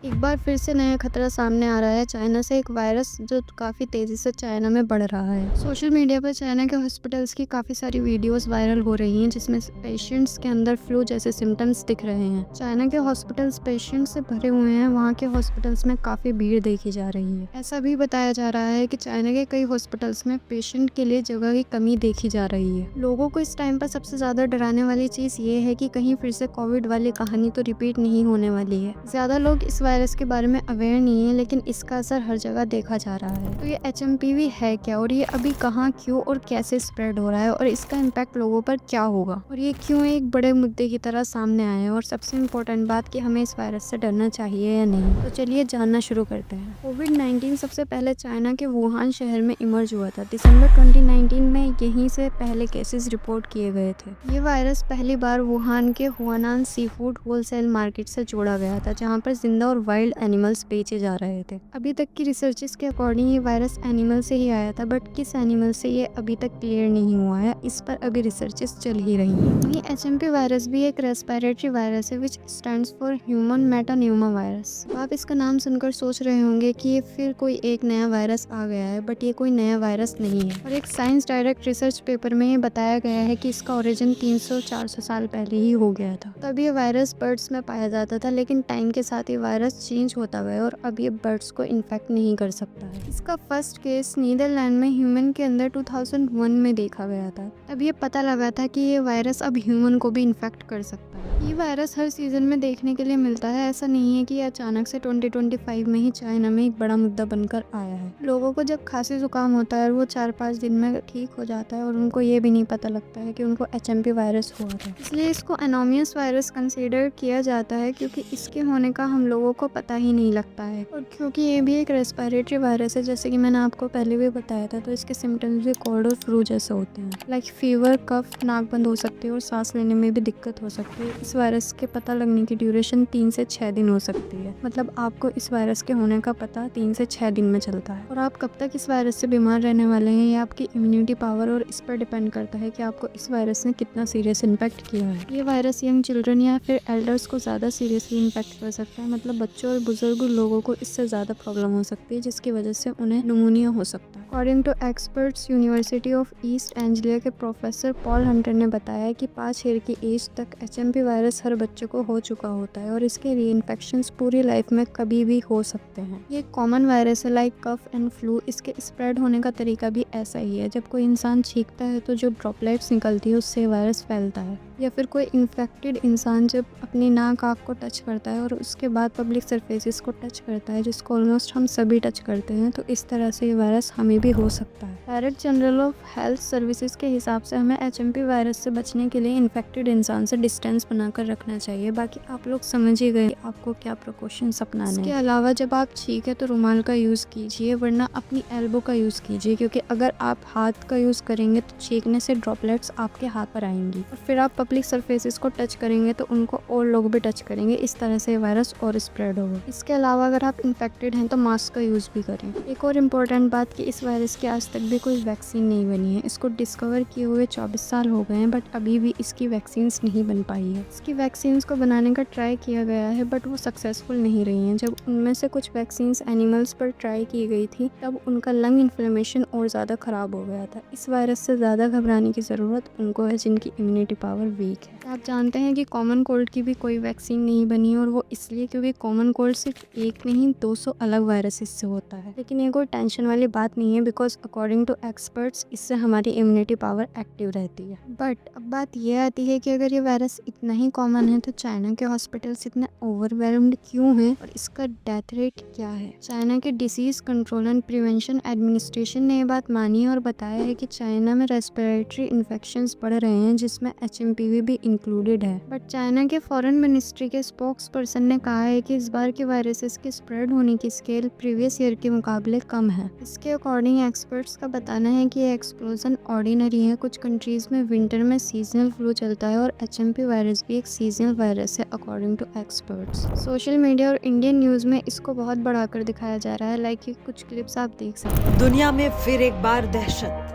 एक बार फिर से नया खतरा सामने आ रहा है चाइना से। एक वायरस जो काफ़ी तेज़ी से चाइना में बढ़ रहा है। सोशल मीडिया पर चाइना के हॉस्पिटल्स की काफ़ी सारी वीडियोस वायरल हो रही हैं जिसमें पेशेंट्स के अंदर फ्लू जैसे सिम्टम्स दिख रहे हैं। चाइना के हॉस्पिटल्स पेशेंट्स से भरे हुए हैं। वहाँ के हॉस्पिटल्स में काफ़ी भीड़ देखी जा रही है। ऐसा भी बताया जा रहा है कि चाइना के कई हॉस्पिटल्स में पेशेंट के लिए जगह की कमी देखी जा रही है। लोगों को इस टाइम पर सबसे ज़्यादा डराने वाली चीज़ ये है कि कहीं फिर से कोविड वाली कहानी तो रिपीट नहीं होने वाली है। ज़्यादा लोग इस वायरस के बारे में अवेयर नहीं है, लेकिन इसका असर हर जगह देखा जा रहा है। तो ये HMPV है क्या, और ये अभी कहाँ, क्यों और कैसे स्प्रेड हो रहा है, और इसका इम्पैक्ट लोगों पर क्या होगा, और ये क्यों एक बड़े मुद्दे की तरह सामने आया है, और सबसे इम्पोर्टेंट बात कि हमें इस वायरस से डरना चाहिए या नहीं। तो चलिए जानना शुरू करते हैं। कोविड-19 सबसे पहले चाइना के वुहान शहर में इमर्ज हुआ था। दिसंबर 2019 में यहीं से पहले केसेस रिपोर्ट किए गए थे। ये वायरस पहली बार वुहान के हुआनान सी फूड होलसेल मार्केट से जोड़ा गया था, जहाँ पर जिंदा और वाइल्ड एनिमल्स बेचे जा रहे थे। अभी तक की रिसर्चेस के अकॉर्डिंग ये वायरस एनिमल से ही आया था, बट किस एनिमल से ये अभी तक क्लियर नहीं हुआ है। इस पर अभी रिसर्चेस चल ही रही हैं। वहीं HMP वायरस भी एक रेस्पिरेटरी वायरस है which stands for human metapneumo virus. आप इसका नाम सुनकर सोच रहे होंगे कि ये फिर कोई एक नया वायरस आ गया है, बट ये कोई नया वायरस नहीं है। और एक साइंस डायरेक्ट रिसर्च पेपर में ये बताया गया है कि इसका ओरिजिन 300-400 साल पहले ही हो गया था। तब ये वायरस बर्ड्स में पाया जाता था, लेकिन टाइम के साथ ये वायरस चेंज होता गया और अब ये बर्ड्स को इन्फेक्ट नहीं कर सकता है। इसका फर्स्ट केस नीदरलैंड में ह्यूमन के अंदर 2001 में देखा गया था। तब ये पता लगा था कि ये वायरस अब ह्यूमन को भी इन्फेक्ट कर सकता है। ये वायरस हर सीजन में देखने के लिए मिलता है। ऐसा नहीं है कि ये अचानक से 2025 में ही चाइना में एक बड़ा मुद्दा बनकर आया है। लोगों को जब खांसी जुकाम होता है और वो 4-5 दिन में ठीक हो जाता है, और उनको ये भी नहीं पता लगता है कि उनको HMP वायरस हुआ था। इसलिए इसको एनोमियस वायरस कंसीडर किया जाता है, क्योंकि इसके होने का हम लोगों को पता ही नहीं लगता है। और क्योंकि ये भी एक रेस्पिरेटरी वायरस है, जैसे कि मैंने आपको पहले भी बताया था, तो इसके सिम्टम्स भी कोल्ड और फ्लू जैसे होते हैं। लाइक फीवर, कफ, नाक बंद हो सकती है और सांस लेने में भी दिक्कत हो सकती है। इस वायरस के पता लगने की ड्यूरेशन 3 से 6 दिन हो सकती है। मतलब आपको इस वायरस के होने का पता 3 से 6 दिन में चलता है। और आप कब तक इस वायरस से बीमार रहने वाले हैं, ये आपकी इम्यूनिटी पावर और इस पर डिपेंड करता है कि आपको इस वायरस ने कितना सीरियस इम्पैक्ट किया है। ये वायरस यंग चिल्ड्रन या फिर एल्डर्स को ज़्यादा सीरियसली इम्पैक्ट कर सकता है। मतलब बच्चों और बुजुर्ग लोगों को इससे ज़्यादा प्रॉब्लम हो सकती है, जिसकी वजह से उन्हें निमोनिया हो सकता है। According to experts, university of East Anglia के प्रोफेसर पॉल हंटर ने बताया कि 5 ईयर की एज तक HMP वायरस हर बच्चे को हो चुका होता है, और इसके रीइंफेक्शंस पूरी लाइफ में कभी भी हो सकते हैं। ये कॉमन वायरस है लाइक कफ एंड फ्लू। इसके स्प्रेड होने का तरीका भी ऐसा ही है। जब कोई इंसान छींकता है तो जो ड्रॉपलेट्स निकलती है उससे वायरस फैलता है, या फिर कोई इन्फेक्टेड इंसान जब अपनी नाक आँख को टच करता है और उसके बाद पब्लिक सरफेसेस को टच करता है, जिसको ऑलमोस्ट हम सभी टच करते हैं, तो इस तरह से ये वायरस हमें भी हो सकता है। Director general of health services के हिसाब से हमें HMP वायरस से बचने के लिए इन्फेक्टेड इंसान से डिस्टेंस बनाकर रखना चाहिए। बाकी आप लोग समझ ही गए आपको क्या प्रिकॉशंस अपनाने हैं। इसके अलावा जब आप छींके तो रुमाल का यूज़ कीजिए, वरना अपनी एल्बो का यूज़ कीजिए, क्योंकि अगर आप हाथ का यूज़ करेंगे तो छींकने से ड्रॉपलेट्स आपके हाथ पर आएंगी, और फिर आप पब्लिक सरफेसेस को टच करेंगे तो उनको और लोग भी टच करेंगे। इस तरह से वायरस और स्प्रेड होगा। इसके अलावा अगर आप इन्फेक्टेड हैं तो मास्क का यूज़ भी करें। एक और इम्पोर्टेंट बात कि इस वायरस की आज तक भी कोई वैक्सीन नहीं बनी है। इसको डिस्कवर किए हुए 24 साल हो गए हैं, बट अभी भी इसकी वैक्सीन्स नहीं बन पाई है। इसकी वैक्सीन्स को बनाने का ट्राई किया गया है, बट वो सक्सेसफुल नहीं रही हैं। जब उनमें से कुछ वैक्सीन्स एनिमल्स पर ट्राई की गई थी, तब उनका लंग इन्फ्लेमेशन और ज़्यादा ख़राब हो गया था। इस वायरस से ज़्यादा घबराने की ज़रूरत उनको है जिनकी इम्यूनिटी पावर वीक है। आप जानते हैं कि कॉमन कोल्ड की भी कोई वैक्सीन नहीं बनी, और वो इसलिए क्योंकि कॉमन कोल्ड सिर्फ एक नहीं 200 अलग वायरसेस से होता है। लेकिन ये कोई टेंशन वाली बात नहीं है, बिकॉज अकॉर्डिंग टू एक्सपर्ट्स इससे हमारी इम्यूनिटी पावर एक्टिव रहती है। बट अब बात ये आती है कि अगर ये वायरस इतना ही कॉमन है तो चाइना के हॉस्पिटल्स इतने ओवरवेलम्ड क्यों हैं, और इसका डेथ रेट क्या है। चाइना के disease control and prevention administration ने ये बात मानी और बताया है कि चाइना में रेस्पिरेटरी इन्फेक्शंस बढ़ रहे हैं, जिसमें HMPV भी इंक्लूडेड है। बट चाइना के फॉरेन मिनिस्ट्री के स्पोक्स पर्सन ने कहा है कि इस बार के वायरसेस के स्प्रेड होने की स्केल प्रीवियस ईयर के मुकाबले कम है। इसके अकॉर्डिंग एक्सपर्ट्स का बताना है कि ये एक्सप्लोजन ऑर्डिनरी है। कुछ कंट्रीज में विंटर में सीजनल फ्लू चलता है, और HMP वायरस भी एक सीजनल वायरस है according to experts. Social media और इंडियन न्यूज़ में इसको बहुत बढ़ाकर दिखाया जा रहा है। लाइक कुछ क्लिप्स आप देख सकते हैं। दुनिया में फिर एक बार दहशत।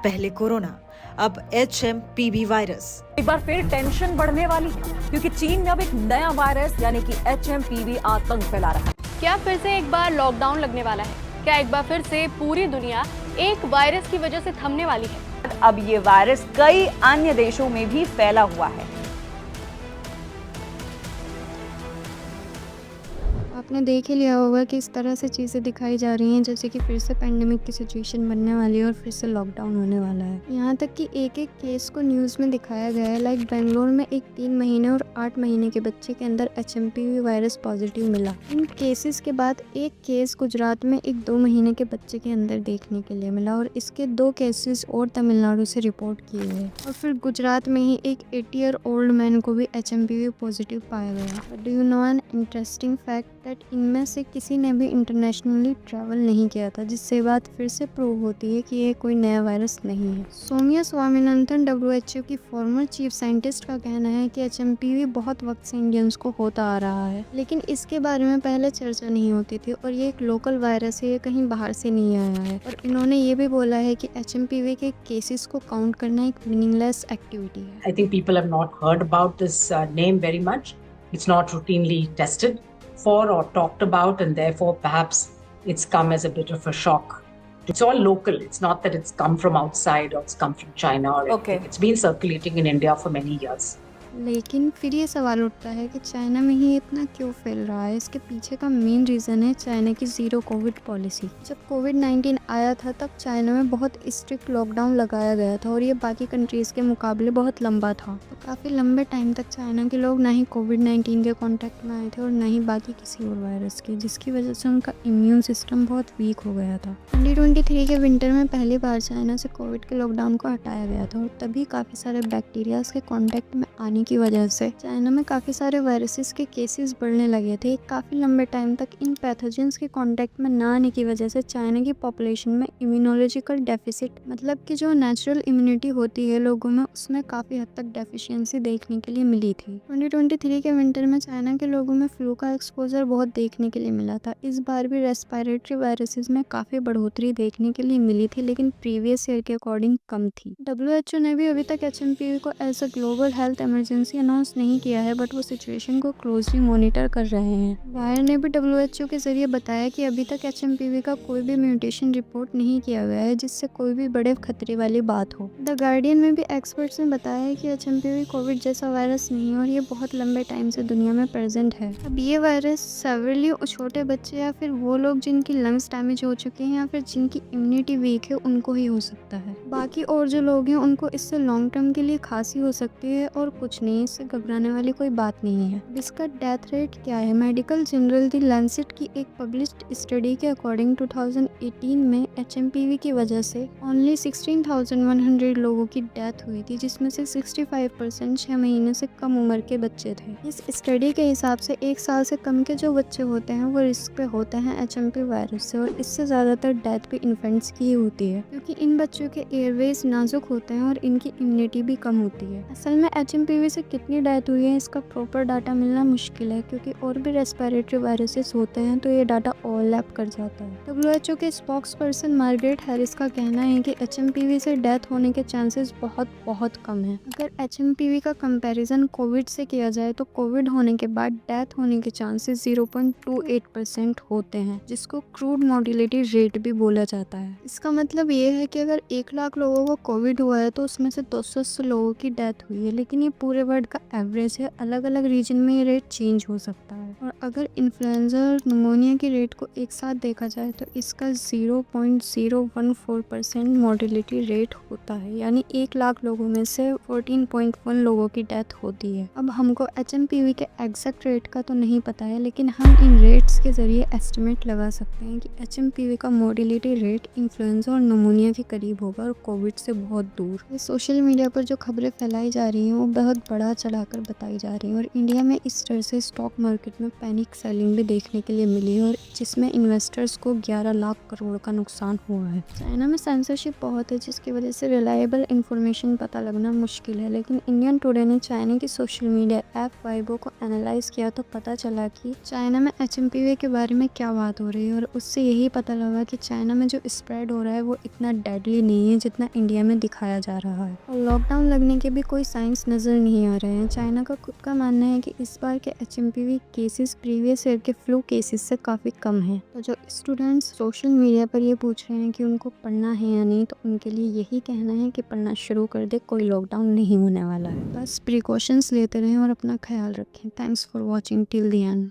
पहले कोरोना, अब HMPV वायरस। एक बार फिर टेंशन बढ़ने वाली है क्योंकि चीन में अब एक नया वायरस यानी कि HMPV आतंक फैला रहा है। क्या फिर से एक बार लॉकडाउन लगने वाला है? क्या एक बार फिर से पूरी दुनिया एक वायरस की वजह से थमने वाली है? अब ये वायरस कई अन्य देशों में भी फैला हुआ है। आपने देख ही लिया होगा कि इस तरह से चीज़ें दिखाई जा रही हैं जैसे कि फिर से पेंडेमिक की सिचुएशन बनने वाली है और फिर से लॉकडाउन होने वाला है। यहाँ तक कि एक एक केस को न्यूज़ में दिखाया गया है। लाइक बेंगलोर में एक 3 महीने और 8 महीने के बच्चे के अंदर HMPV वायरस पॉजिटिव मिला। इन केसेस के बाद एक केस गुजरात में एक 2 महीने के बच्चे के अंदर देखने के लिए मिला और इसके 2 केसेस और तमिलनाडु से रिपोर्ट किए गए और फिर गुजरात में ही एक 80 ईयर ओल्ड मैन को भी HMPV पॉजिटिव पाया गया। Do you know an interesting fact that इनमें से किसी ने भी इंटरनेशनली ट्रैवल नहीं किया था, जिससे बात फिर से प्रूव होती है कि ये कोई नया वायरस नहीं है। सौम्या स्वामीनाथन WHO की फॉर्मर चीफ साइंटिस्ट का कहना है कि HMPV बहुत वक्त से इंडियंस को होता आ रहा है, लेकिन इसके बारे में पहले चर्चा नहीं होती थी और ये एक लोकल वायरस है, ये कहीं बाहर से नहीं आया है। और इन्होंने ये भी बोला है कि HMPV के केसेस को काउंट करना एक मीनिंगलेस एक्टिविटी है। I think people have not heard about this name very much. It's not routinely tested for or talked about, and therefore perhaps it's come as a bit of a shock. It's all local. It's not that it's come from outside or it's come from China or anything. It's been circulating in India for many years. लेकिन फिर ये सवाल उठता है कि China में ही इतना क्यों फैल रहा है। इसके पीछे का मेन रीज़न है चाइना की ज़ीरो कोविड पॉलिसी। जब कोविड-19 आया था तब चाइना में बहुत स्ट्रिक्ट लॉकडाउन लगाया गया था और ये बाकी कंट्रीज़ के मुकाबले बहुत लंबा था। तो काफ़ी लंबे टाइम तक चाइना के लोग ना ही कोविड-19 के कॉन्टैक्ट में आए थे और ना ही बाकी किसी और वायरस के, जिसकी वजह से उनका इम्यून सिस्टम बहुत वीक हो गया था। 2023 के विंटर में पहली बार चाइना से कोविड के लॉकडाउन को हटाया गया था और तभी काफ़ी सारे बैक्टीरियाज के कॉन्टैक्ट में आने की वजह से चाइना में काफ़ी सारे वायरसेस के केसेस बढ़ने लगे थे। काफ़ी लंबे टाइम तक इन पैथोजेंस के कांटेक्ट में ना आने की वजह से चाइना की पॉपुलेशन में इम्यूनोलॉजिकल डेफिसिट, मतलब कि जो नेचुरल इम्यूनिटी होती है लोगों में, उसमें काफ़ी हद तक डेफिशिएंसी देखने के लिए मिली थी। 2023 के विंटर में चाइना के लोगों में फ्लू का एक्सपोजर बहुत देखने के लिए मिला था। इस बार भी रेस्पिरेटरी वायरसेस में काफ़ी बढ़ोतरी देखने के लिए मिली थी, लेकिन प्रीवियस ईयर के अकॉर्डिंग कम थी। WHO ने भी अभी तक HMPV को as a global health emergency announce नहीं किया है, बट वो सिचुएशन को क्लोजली मॉनिटर कर रहे हैं। वायर ने भी WHO के जरिए बताया कि अभी तक HMPV का कोई भी म्यूटेशन रिपोर्ट नहीं किया गया है जिससे कोई भी बड़े खतरे वाली बात हो। द गार्डियन में भी एक्सपर्ट्स ने बताया है कि HMPV कोविड जैसा वायरस नहीं है और ये बहुत लंबे टाइम से दुनिया में प्रेजेंट है। अब ये वायरस सेवरली छोटे बच्चे या फिर वो लोग जिनकी लंग्स डैमेज हो चुके हैं या फिर जिनकी इम्यूनिटी वीक है उनको ही हो सकता है। बाकी और जो लोग हैं उनको इससे लॉन्ग टर्म के लिए खांसी हो सकती है और कुछ नहीं, इससे घबराने वाली कोई बात नहीं है। इसका डेथ रेट क्या है? मेडिकल जर्नल द लैंसेट की एक पब्लिश्ड स्टडी के अकॉर्डिंग 2018 में HMPV की वजह से ओनली 16,100 लोगों की डेथ हुई थी, जिसमें से 65% 6 महीने से कम उम्र के बच्चे थे। इस स्टडी के हिसाब से 1 साल से कम के जो बच्चे होते हैं वो रिस्क पे होते हैं HMPV वायरस से, और इससे ज़्यादातर डेथ भी इन्फेंट्स की ही होती है क्योंकि इन बच्चों के एयरवेज नाजुक होते हैं और इनकी इम्यूनिटी भी कम होती है। असल में HMPV से कितनी डेथ हुई है इसका प्रॉपर डाटा मिलना मुश्किल है क्योंकि और भी रेस्पिरेटरी वायरसेस होते हैं तो ये डाटा ओवरलैप कर जाता है। WHO के स्पोक्स पर्सन मार्गरेट हैरिस का कहना है कि HMPV से डेथ होने के चांसेस बहुत कम है। अगर HMPV का कंपैरिजन कोविड से किया जाए तो कोविड होने के बाद डेथ होने के चांसेस 0.28% होते हैं, जिसको क्रूड मोर्टेलिटी रेट भी बोला जाता है। इसका मतलब ये है कि अगर 1 लाख लोगों को कोविड हुआ है तो उसमें से 280 लोगों की डेथ हुई है, लेकिन ये पूरे वर्ल्ड का एवरेज है। अलग अलग रीजन में ये रेट चेंज हो सकता है। और अगर इन्फ्लुएंजा और निमोनिया की रेट को एक साथ देखा जाए तो इसका 0.014% मोर्टेलिटी रेट होता है, यानी 1 लाख लोगों में से 14.1 लोगों की डेथ होती है। अब हमको HMPV के एग्जैक्ट रेट का तो नहीं पता है, लेकिन हम इन रेट्स के जरिए एस्टिमेट लगा सकते हैं कि HMPV का मोर्टेलिटी रेट इन्फ्लुएंजा और निमोनिया के करीब होगा और कोविड से बहुत दूर। सोशल मीडिया पर जो खबरें फैलाई जा रही हैं वो बहुत बढ़ा चढ़ाकर बताई जा रही है और इंडिया में इस तरह से स्टॉक मार्केट में पैनिक सेलिंग भी देखने के लिए मिली और जिसमें इन्वेस्टर्स को 11 लाख करोड़ का नुकसान हुआ है। चाइना में सेंसरशिप बहुत है जिसकी वजह से रिलायबल इंफॉर्मेशन पता लगना मुश्किल है, लेकिन इंडियन टुडे ने चाइना की सोशल मीडिया ऐप वाइबो को एनालाइज किया तो पता चला कि चाइना में HMPV के बारे में क्या बात हो रही है और उससे यही पता लगा कि चाइना में जो स्प्रेड हो रहा है वो इतना डेडली नहीं है जितना इंडिया में दिखाया जा रहा है और लॉकडाउन लगने के भी कोई साइंस नज़र नहीं आ रहे हैं। चाइना का खुद का मानना है कि इस बार के HMPV केसेस प्रीवियस ईयर के फ्लू केसेस से काफ़ी कम हैं। तो जो स्टूडेंट्स सोशल मीडिया पर ये पूछ रहे हैं कि उनको पढ़ना है या नहीं, तो उनके लिए यही कहना है कि पढ़ना शुरू कर दे, कोई लॉकडाउन नहीं होने वाला है। बस प्रिकॉशंस लेते रहें और अपना ख्याल रखें। Thanks for watching till the end.